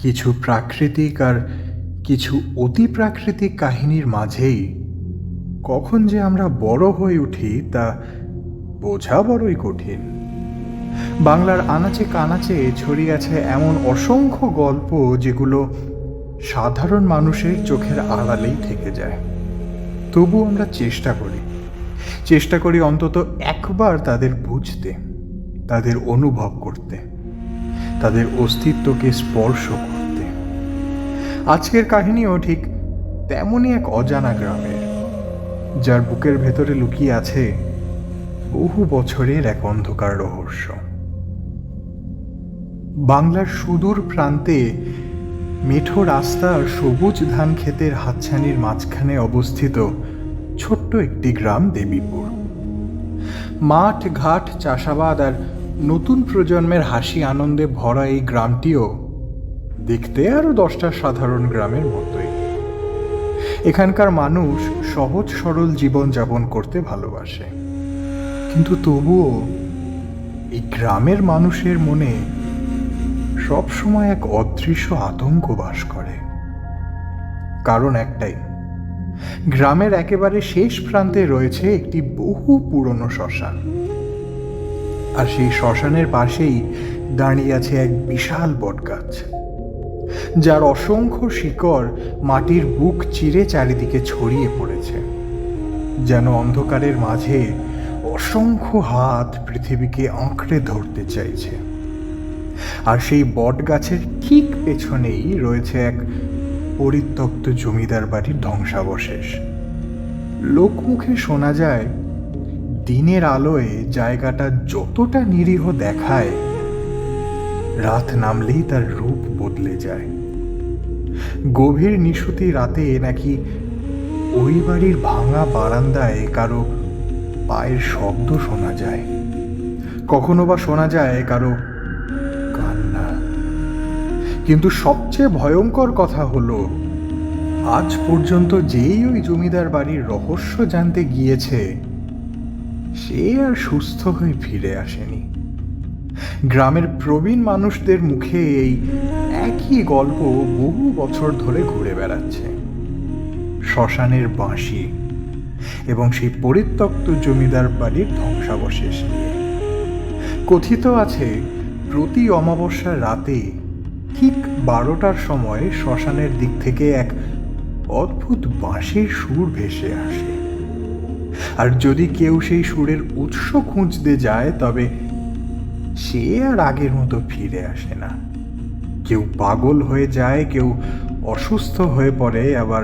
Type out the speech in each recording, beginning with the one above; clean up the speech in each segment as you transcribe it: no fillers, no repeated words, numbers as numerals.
কিছু প্রাকৃতিক আর কিছু অতি প্রাকৃতিক কাহিনীর মাঝেই কখন যে আমরা বড় হয়ে উঠি তা বোঝা বড়ই কঠিন। বাংলার আনাচে কানাচে ছড়িয়ে আছে এমন অসংখ্য গল্প যেগুলো সাধারণ মানুষের চোখের আড়ালেই থেকে যায়। তবু আমরা চেষ্টা করি অন্তত একবার তাদের বুঝতে, তাদের অনুভব করতে, তাদের অস্তিত্বকে স্পর্শ করতে। আজকের কাহিনীও ঠিক তেমনই এক অজানা গ্রামের, যার বুকের ভেতরে লুকিয়ে আছে বহু বছরের এক অন্ধকার রহস্য। বাংলার সুদূর প্রান্তে মেঠো রাস্তা আর সবুজ ধান ক্ষেতের হাতছানির মাঝখানে অবস্থিত ছোট্ট একটি গ্রাম দেবীপুর। মাঠ ঘাট, চাষাবাদ আর নতুন প্রজন্মের হাসি আনন্দে ভরা এই গ্রামটিও দেখতে আরো 10টা সাধারণ গ্রামের মতোই। এখানকার মানুষ সহজ সরল জীবন যাপন করতে ভালোবাসে, কিন্তু তবুও এই গ্রামের মানুষের মনে সবসময় এক অদৃশ্য আতঙ্ক বাস করে। কারণ একটাই, গ্রামের একেবারে শেষ প্রান্তে রয়েছে একটি বহু পুরনো শ্মশান, আর সেই শ্মশানের পাশেই দাঁড়িয়ে আছে এক বিশাল বটগাছ, যার অসংখ্য শিকড় মাটির বুক চিরে চারিদিকে ছড়িয়ে পড়েছে, যেন অন্ধকারের মাঝে অসংখ্য হাত পৃথিবীকে আঁকড়ে ধরতে চাইছে। আর সেই বট গাছের ঠিক পেছনেই রয়েছে এক পরিত্যক্ত জমিদার বাড়ির ধ্বংসাবশেষ। লোকমুখে শোনা যায়, দিনের আলোয় জায়গাটা যতটা নিরীহ দেখায়, রাত নামলেই তার রূপ বদলে যায়। গভীর নিশুতি রাতে নাকি ওই বাড়ির ভাঙা বারান্দায় কারো পায়ের শব্দ শোনা যায়, কখনো বা শোনা যায় কারো কান্না। কিন্তু সবচেয়ে ভয়ঙ্কর কথা হলো, আজ পর্যন্ত যেই ওই জমিদার বাড়ির রহস্য জানতে গিয়েছে, সে আর সুস্থ হয়ে ফিরে আসেনি। গ্রামের প্রবীণ মানুষদের মুখে এই একই গল্প বহু বছর ধরে ঘুরে বেড়াচ্ছে, শ্মশানের বাঁশি এবং সেই পরিত্যক্ত জমিদার বাড়ির ধ্বংসাবশেষ নিয়ে। কথিত আছে, প্রতি অমাবস্যার রাতে ঠিক 12টার সময় শ্মশানের দিক থেকে এক অদ্ভুত বাঁশির সুর ভেসে আসে, আর যদি কেউ সেই সুরের উৎস খুঁজতে যায়, তবে সে আর আগের মতো ফিরে আসে না। কেউ পাগল হয়ে যায়, কেউ অসুস্থ হয়ে পড়ে, আবার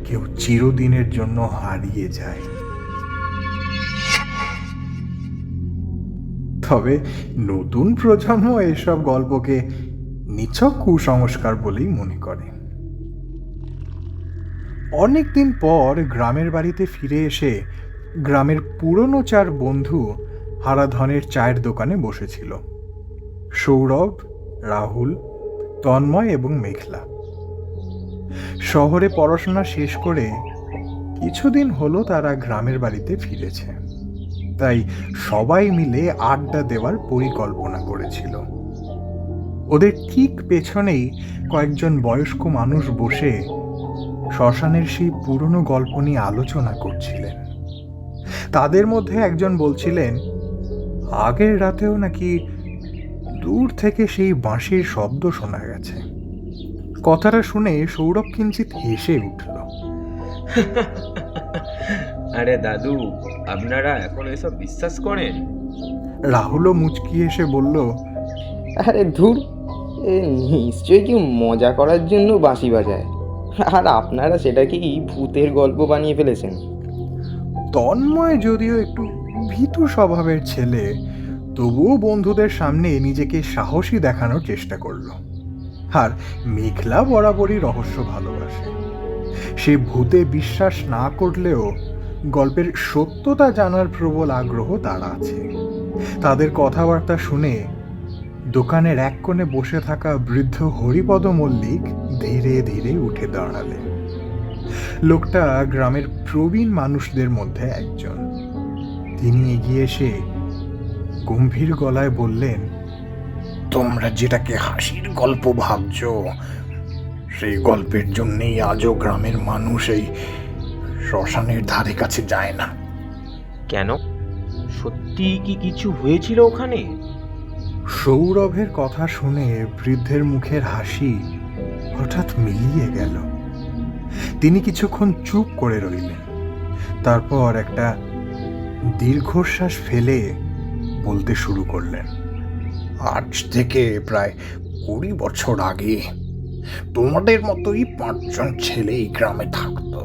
কেউ চিরদিনের জন্য হারিয়ে যায়। তবে নতুন প্রজন্ম এসব গল্পকে নিছক কুসংস্কার বলেই মনে করে। অনেকদিন পর গ্রামের বাড়িতে ফিরে এসে গ্রামের পুরনো 4 বন্ধু হারাধনের চায়ের দোকানে বসেছিল। সৌরভ, রাহুল, তন্ময় এবং মেঘলা। শহরে পড়াশোনা শেষ করে কিছুদিন হলো তারা গ্রামের বাড়িতে ফিরেছে, তাই সবাই মিলে আড্ডা দেওয়ার পরিকল্পনা করেছিল। ওদের ঠিক পেছনেই কয়েকজন বয়স্ক মানুষ বসে শ্মশানের সেই পুরনো গল্প নিয়ে আলোচনা করছিলেন। তাদের মধ্যে একজন বলছিলেন, আগের রাতেও নাকি দূর থেকে সেই বাঁশির শব্দ শোনা গেছে। কথাটা শুনে সৌরভ কিঞ্চিত হেসে উঠল। আরে দাদু, আপনারা এখন এসব বিশ্বাস করেন? রাহুলও মুচকি এসে বলল, আরে ধুর, এ নিশ্চয়ই কেউ মজা করার জন্য বাঁশি বাজায়, আর আপনারা সেটাকেই ভূতের গল্প বানিয়ে ফেলেছেন। তন্ময় যদিও একটু ভীতু স্বভাবের ছেলে, তবুও বন্ধুদের সামনে নিজেকে সাহসী দেখানোর চেষ্টা করলো। আর মেঘলা বরাবরই রহস্য ভালোবাসে। সে ভূতে বিশ্বাস না করলেও গল্পের সত্যতা জানার প্রবল আগ্রহ তার আছে। তাদের কথাবার্তা শুনে দোকানের এক কোণে বসে থাকা বৃদ্ধ হরিপদ মল্লিক ধীরে ধীরে উঠে দাঁড়ালেন। লোকটা গ্রামের প্রবীণ মানুষদের মধ্যে একজন। তিনি এগিয়ে এসে গম্ভীর গলায় বললেন, তোমরা যেটাকে হাসির গল্প ভাবছো, সেই গল্পের জন্যেই আজও গ্রামের মানুষ এই শ্মশানের ধারে কাছে যায় না। কেন? সত্যি কি কিছু হয়েছিল ওখানে? সৌরভের কথা শুনে বৃদ্ধের মুখের হাসি হঠাৎ মিলিয়ে গেল। তিনি কিছুক্ষণ চুপ করে রইলেন, তারপর একটা দীর্ঘশ্বাস ফেলে বলতে শুরু করলেন। আজ থেকে প্রায় 20 বছর আগে তোমাদের মতোই 5 জন ছেলে এই গ্রামে থাকতো।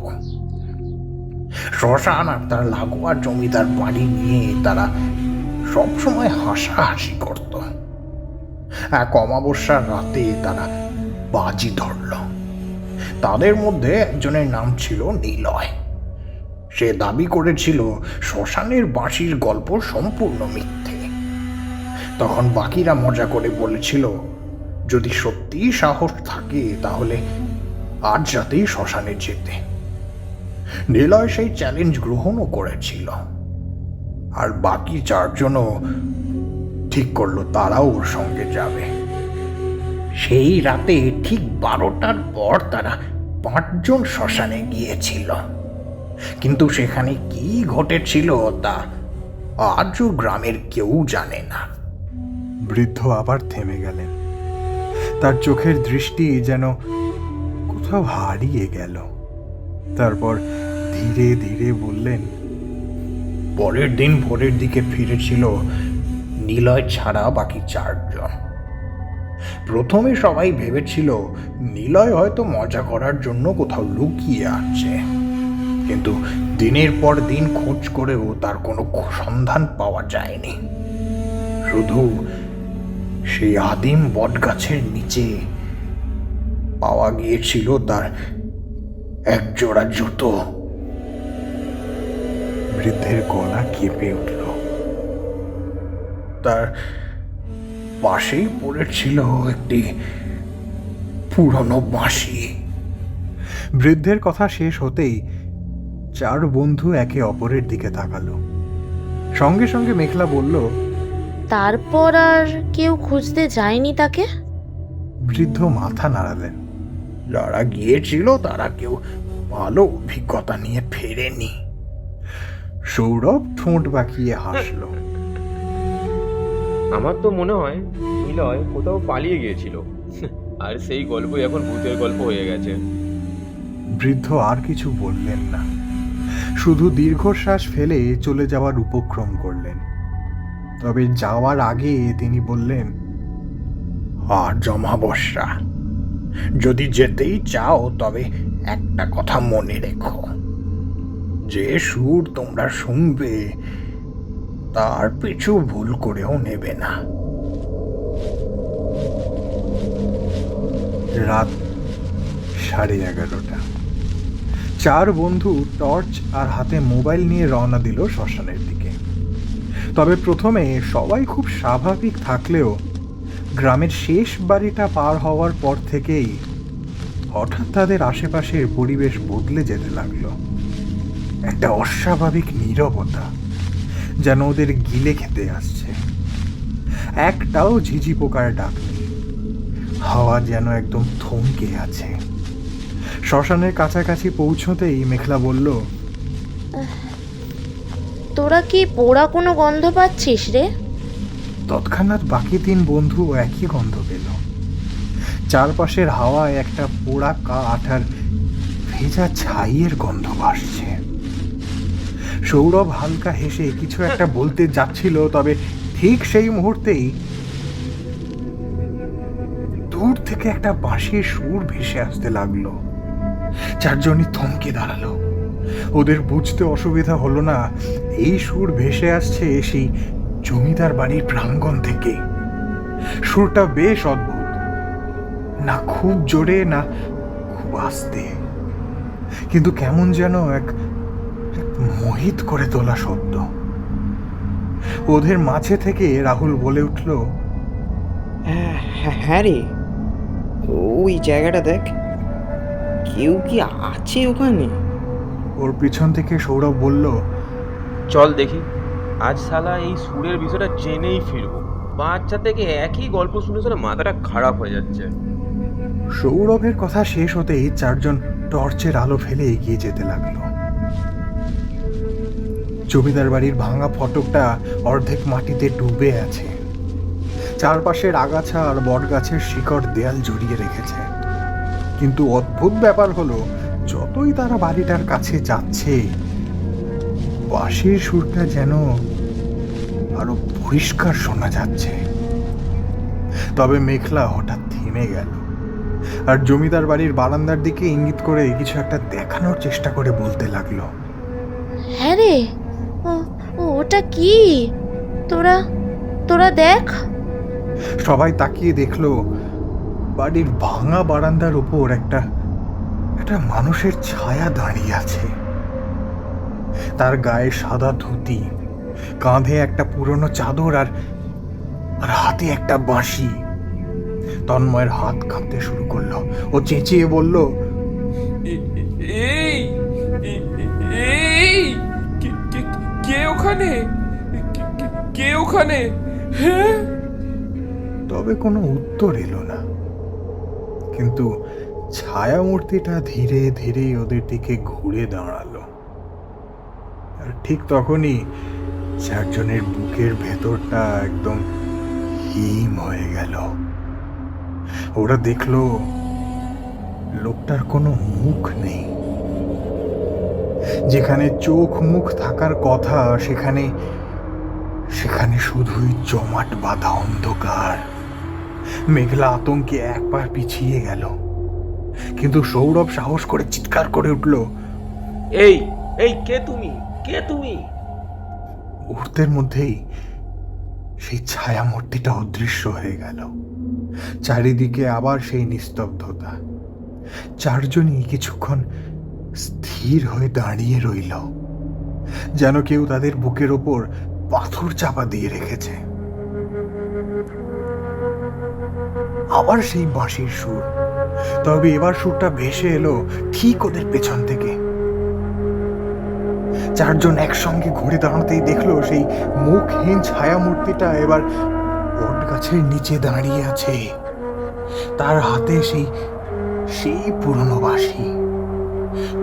শ্মশান আর তার লাগোয়া জমিদার বাড়ি নিয়ে তারা সবসময় হাসাহাসি করত। এক অমাবস্যার রাতে তারা বাজি ধরল। তাদের মধ্যে একজনের নাম ছিল নিলয়। সে দাবি করেছিল শ্মশানের বাঁশির গল্প সম্পূর্ণ মিথ্যে। তখন বাকিরা মজা করে বলেছিল, যদি সত্যিই সাহস থাকে তাহলে আজ রাতেই শ্মশানে যেতে। নিলয় সেই চ্যালেঞ্জ গ্রহণও করেছিল, আর বাকি 4 জনও ঠিক করলো তারাও ওর সঙ্গে যাবে। সেই রাতে ঠিক 12টার পর তারা 5 জন শ্মশানে গিয়েছিল, কিন্তু সেখানে কি ঘটেছিল তা আজও গ্রামের কেউ জানে না। বৃদ্ধ আবার থেমে গেলেন। তার চোখের দৃষ্টি যেন কোথাও হারিয়ে গেল। তারপর ধীরে ধীরে বললেন, পরের দিন ভোরের দিকে ফিরেছিল নিলয় ছাড়া বাকি 4 জন। প্রথমে সবাই ভেবেছিল নিলয় হয়তো মজা করার জন্য কোথাও লুকিয়ে আছে, কিন্তু দিনের পর দিন খোঁজ করেও তার কোনো সন্ধান পাওয়া যায়নি। শুধু সেই আদিম বটগাছের নিচে পাওয়া গিয়েছিল তার এক জোড়া জুতো। বৃদ্ধের গলা কেঁপে উঠল। তার পাশেই পড়েছিল একটি পুরনো বাঁশি। বৃদ্ধের কথা শেষ হতেই 4 বন্ধু একে অপরের দিকে তাকালো। সঙ্গে সঙ্গে মেঘলা বলল, তারপর আর কেউ খুঁজতে যায়নি তাকে? বৃদ্ধ মাথা নাড়ালেন। যারা গিয়েছিল তারা কেউ ভালো অভিজ্ঞতা নিয়ে ফেরেনি। সৌরভ ঠোঁট বাঁকিয়ে হাসল। আমার তো মনে হয় নিলয় কোথাও পালিয়ে গিয়েছিল, আর সেই গল্পই এখন ভূতের গল্প হয়ে গেছে। বৃদ্ধ আর কিছু বললেন না, শুধু দীর্ঘশ্বাস ফেলে চলে যাওয়ার উপক্রম করলেন। তবে যাওয়ার আগে তিনি বললেন, আজ অমাবস্যা, যদি যেতেই চাও তবে একটা কথা মনে রেখো, যে সুর তোমরা শুনবে তার পিছু ভুল করেও নেবে না। রাত 11:30। 4 বন্ধু টর্চ আর হাতে মোবাইল নিয়ে রওনা দিল শ্মশানের দিকে। তবে প্রথমে সবাই খুব স্বাভাবিক থাকলেও গ্রামের শেষ বাড়িটা পার হওয়ার পর থেকেই হঠাৎ তাদের আশেপাশের পরিবেশ বদলে যেতে লাগলো। একটা অস্বাভাবিক নীরবতা যেন ওদের গিলে খেতে আসছে। একটাও ঝিঝি পোকার ডাক নেই। হাওয়া যেন একদম থমকে আছে। শ্মশানের কাছাকাছি পৌঁছতেই মেঘলা বলল, তোরা কি পোড়া কোনো গন্ধ পাচ্ছিস রে? তৎক্ষণাৎ বাকি 3 বন্ধু একই গন্ধ পেল। চারপাশের হাওয়ায় একটা পোড়া কাঠ আর ভেজা ছাইয়ের গন্ধ ভাসছে। সৌরভ হালকা হেসে কিছু একটা বলতে যাচ্ছিল, তবে ঠিক সেই মুহূর্তেই দূর থেকে একটা বাঁশির সুর ভেসে আসতে লাগলো। 4 জনই থমকে দাঁড়ালো। ওদের বুঝতে অসুবিধা হলো না এই সুর ভেসে আসছে সেই জমিদার বাড়ির প্রাঙ্গণ থেকে। সুরটা বেশ অদ্ভুত, না খুব জোরে না খুব আস্তে, কিন্তু কেমন যেন এক মোহিত করে তোলা শব্দ। ওদের মাঝে থেকে রাহুল বলে উঠল, হ্যাঁ রে, ওই জায়গাটা দেখ, কেউ কি আছে ওখানে? ওর পিছন থেকে সৌরভ বলল, চল দেখি, আজ শালা এই সুরের বিষয়টা জেনেই ফিরবো। বাচ্চা থেকে একই গল্প শুনে শুনে মাথাটা খারাপ হয়ে যাচ্ছে। সৌরভের কথা শেষ হতেই চারজন টর্চের আলো ফেলে এগিয়ে যেতে লাগলো। জমিদার বাড়ির ভাঙা ফটকটা অর্ধেক মাটিতে ডুবে আছে। চারপাশের আগাছা আর বটগাছের শিকড় দেয়াল জড়িয়ে রেখেছে। কিন্তু অদ্ভুত ব্যাপার হলো, যতই তারা বাড়িটার কাছে যাচ্ছে, বাঁশির সুরটা যেন আরো পরিষ্কার শোনা যাচ্ছে। তবে মেঘলা হঠাৎ থেমে গেল আর জমিদার বাড়ির বারান্দার দিকে ইঙ্গিত করে কিছু একটা দেখানোর চেষ্টা করে বলতে লাগলো। হ্যাঁ রে, ওটা কি? তোরা তোরা দেখ। সবাই তাকিয়ে দেখলো বাড়ির ভাঙা বারান্দার উপর একটা মানুষের ছায়া দাঁড়িয়ে আছে। তার গায়ে সাদা ধুতি, কাঁধে একটা পুরনো চাদর আর হাতে একটা বাঁশি। তন্ময়ের হাত কাঁপতে শুরু করলো। ও চেঁচিয়ে বলল, এই এই কে ওখানে? কে ওখানে? হ্যাঁ? তবে কোনো উত্তর এলো না। কিন্তু ছায়ামূর্তিটা ধীরে ধীরে ওদের দিকে ঘুরে দাঁড়ালো। আর ঠিক তখনই চারজনের বুকের ভেতরটা একদম হিম হয়ে গেল। ওরা দেখলো লোকটার কোনো মুখ নেই। যেখানে চোখ মুখ থাকার কথা সেখানে শুধুই জমাট বাঁধা অন্ধকার। মেঘলা আতঙ্কে এক পা পিছিয়ে গেল, কিন্তু সৌরভ সাহস করে চিৎকার করে উঠল, এই এই কে তুমি? কে তুমি? মুহূর্তের মধ্যেই সেই ছায়া মূর্তিটা অদৃশ্য হয়ে গেল। চারিদিকে আবার সেই নিস্তব্ধতা। চারজনই কিছুক্ষণ স্থির হয়ে দাঁড়িয়ে রইল, যেন কেউ তাদের বুকের ওপর পাথর চাপা দিয়ে রেখেছে। আবার সেই বাঁশির সুর, তবে এবার সুরটা ভেসে এলো ঠিক ওদের পেছন থেকে। চারজন একসঙ্গে ঘুরে দাঁড়াতেই দেখলো সেই মুখহীন ছায়া মূর্তিটা এবার বট গাছের নিচে দাঁড়িয়ে আছে। তার হাতে সেই পুরনো বাঁশি।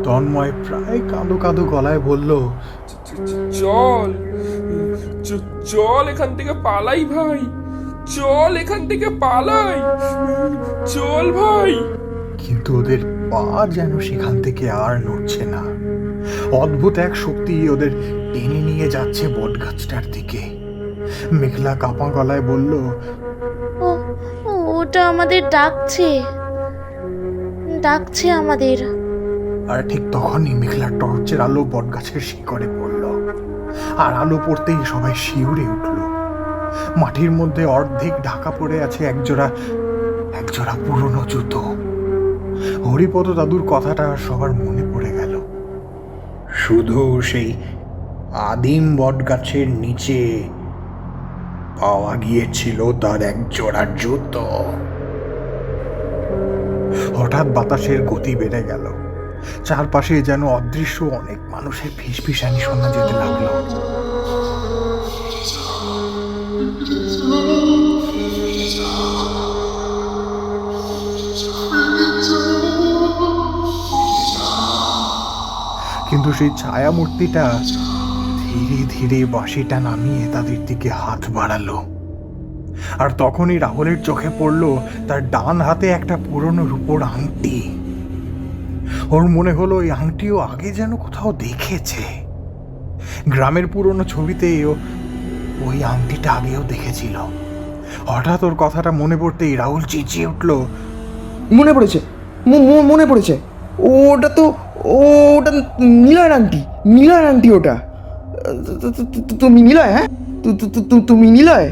তন্ময় প্রায় কাঁদো কাঁদো গলায় বলল, চল চল এখান থেকে পালাই ভাই, চল এখান থেকে পালাই, চল ভাই। কিন্তু ওদের পা যেন সেখান থেকে আর নড়ছে না। অদ্ভুত এক শক্তি ওদের টেনে নিয়ে যাচ্ছে বটগাছটার দিকে। মেঘলা কাঁপা গলায় বলল, ওটা আমাদের ডাকছে আমাদের। আর ঠিক তখনই মেঘলার টর্চের আলো বটগাছের শিকড়ে পড়ল। আর আলো পড়তেই সবাই শিউরে উঠল। মাটির মধ্যে অর্ধেক ঢাকা পড়ে আছে একজোড়া পুরনো জুতো। হরিপদ দাদুর কথাটা সবার মনে পড়ে গেল। শুধু সেই আদিম বটগাছের নিচে পাওয়া গিয়েছিল তার এক জোড়া জুতো। হঠাৎ বাতাসের গতি বেড়ে গেল। চারপাশে যেন অদৃশ্য অনেক মানুষের ফিসফিসানি শোনা যেতে লাগলো। কিন্তু সেই ছায়া মূর্তিটা ধীরে ধীরে বাঁশিটা নামিয়ে তাদের দিকে হাত বাড়ালো। আর তখনই রাহুলের চোখে পড়ল তার ডান হাতে একটা পুরনো রূপোর আংটি। ওর মনে হলো ওই আংটিও আগে যেন কোথাও দেখেছে। গ্রামের পুরনো ছবিতে ওই আংটিটা আগেও দেখেছিল। হঠাৎ ওর কথাটা মনে পড়তেই রাহুল চেঁচিয়ে উঠল, মনে পড়েছে, মনে পড়েছে, ওটা নিলয়ের আংটি, ওটা। তুমি নিলয়? হ্যাঁ, তুমি নিলয়?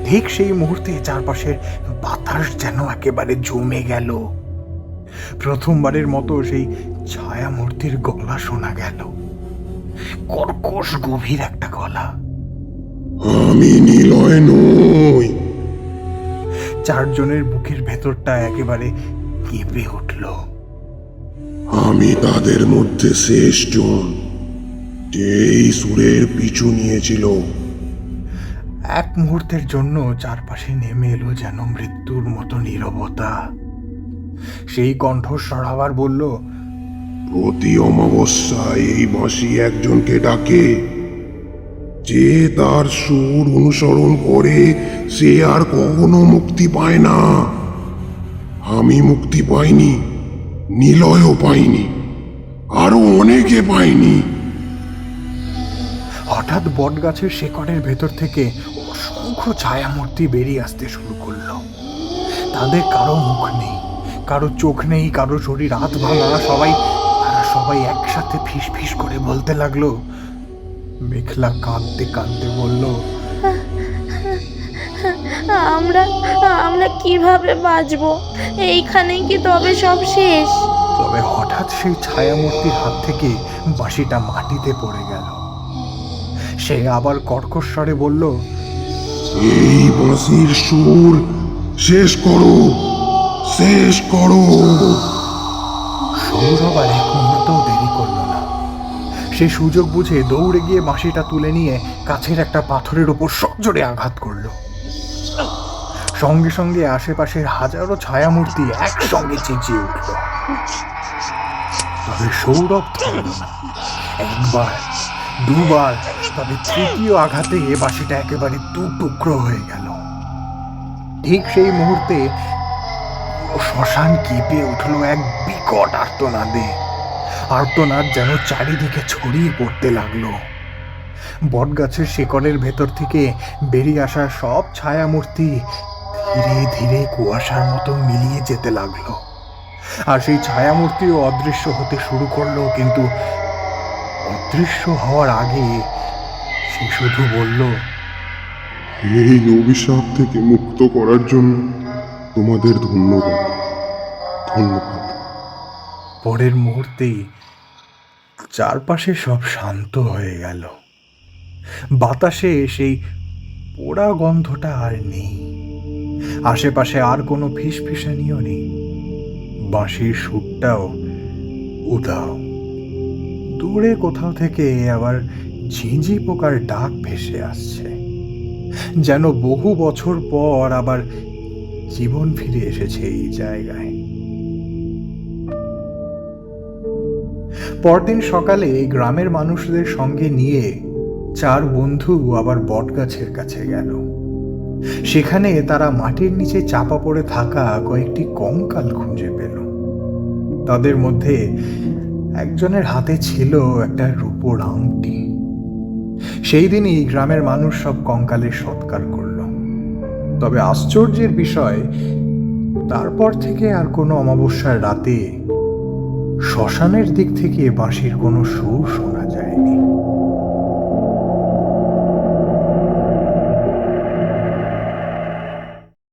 ঠিক সেই মুহূর্তে চারপাশের বাতাস যেন একেবারে জমে গেল। প্রথমবারের মতো সেই ছায়া মূর্তির গলা শোনা গেল, কর্কশ গভীর একটা গলা। আমি নিলয় নই। চারজনের বুকের ভেতরটা একেবারে কেঁপে উঠল। আমি তাদের মধ্যে শেষজন, যেই সুরের পিছু নিয়েছিল। এক মুহূর্তের জন্য চারপাশে নেমে এলো যেন মৃত্যুর মতো নীরবতা। সেই কণ্ঠস্বর আবার বলল, প্রতি অমাবস্যায় এই বাঁশি একজনকে ডাকে। যে তার সুর অনুসরণ করে সে আর কখনো মুক্তি পায় না। আমি মুক্তি পাইনি, নিলয়ও পাইনি, আরো অনেকে পাইনি। হঠাৎ বটগাছের শেকড়ের ভেতর থেকে অসংখ্য ছায়ামূর্তি বেরিয়ে আসতে শুরু করলো। তাদের কারো মুখ নেই, কারো চোখ নেই, কারো শরীর হাত ভাঙা। তারা সবাই একসাথে ফিস ফিস করে বলতে লাগলো। মেঘলা কাঁদতে কাঁদতে বলল, আমরা আমরা কিভাবে বাঁচবো? এইখানেই কি তবে সব শেষ? তবে হঠাৎ সেই ছায়ামূর্তির হাত থেকে বাঁশিটা মাটিতে পড়ে গেল। সে আবার কর্কশ্বরে বলল, এই বাঁশির সুর শেষ করো, শেষ করো। সৌরভ আর এক মুহূর্তও দেরি করল না। সে সুযোগ বুঝে দৌড়ে গিয়ে বাঁশিটা তুলে নিয়ে কাছের একটা পাথরের উপর সজোরে আঘাত করল। সঙ্গে সঙ্গে আশেপাশের হাজারো ছায়ামূর্তি একসঙ্গে চেঁচিয়ে উঠল। তবে সৌরভ থামল না। একবার, দুবার, তবে তৃতীয় আঘাতে বাঁশিটা একেবারে দু টুকরো হয়ে গেল। ঠিক সেই মুহূর্তে শ্মশান কেঁপে উঠল এক বিকট আর্তনাদে। আর্তনাদ যেন চারিদিকে ছড়িয়ে পড়তে লাগলো। বটগাছের শেকড়ের ভেতর থেকে বেরিয়ে আসা সব ছায়ামূর্তি ধীরে ধীরে কুয়াশার মতো মিলিয়ে যেতে লাগলো। আর সেই ছায়ামূর্তিও অদৃশ্য হতে শুরু করলো। কিন্তু অদৃশ্য হওয়ার আগে সে শুধু বলল, এই অভিশাপ থেকে মুক্ত করার জন্য তোমাদের ধন্যবাদ, ধন্যবাদ। পরের মুহূর্তেই চারপাশে সব শান্ত হয়ে গেল। বাতাসে সেই পোড়া গন্ধটা আর নেই। আশেপাশে আর কোনো ফিসফিসানিও নেই। বাঁশির সুরটাও উধাও। দূরে কোথাও থেকে আবার ঝিঁঝি পোকার ডাক ভেসে আসছে, যেন বহু বছর পর আবার জীবন ফিরে এসেছে এই জায়গায়। পরদিন সকালে গ্রামের মানুষদের সঙ্গে নিয়ে চার বন্ধু আবার বটগাছের কাছে গেল। সেখানে তারা মাটির নিচে চাপা পড়ে থাকা কয়েকটি কঙ্কাল খুঁজে পেল। তাদের মধ্যে একজনের হাতে ছিল একটা রূপোর আংটি। সেই দিনই গ্রামের মানুষ সব কঙ্কালের সৎকার করল। তবে আশ্চর্যের বিষয়, তারপর থেকে আর কোনো অমাবস্যার রাতে শ্মশানের দিক থেকে বাঁশির কোনো সুর শোনা যায়নি।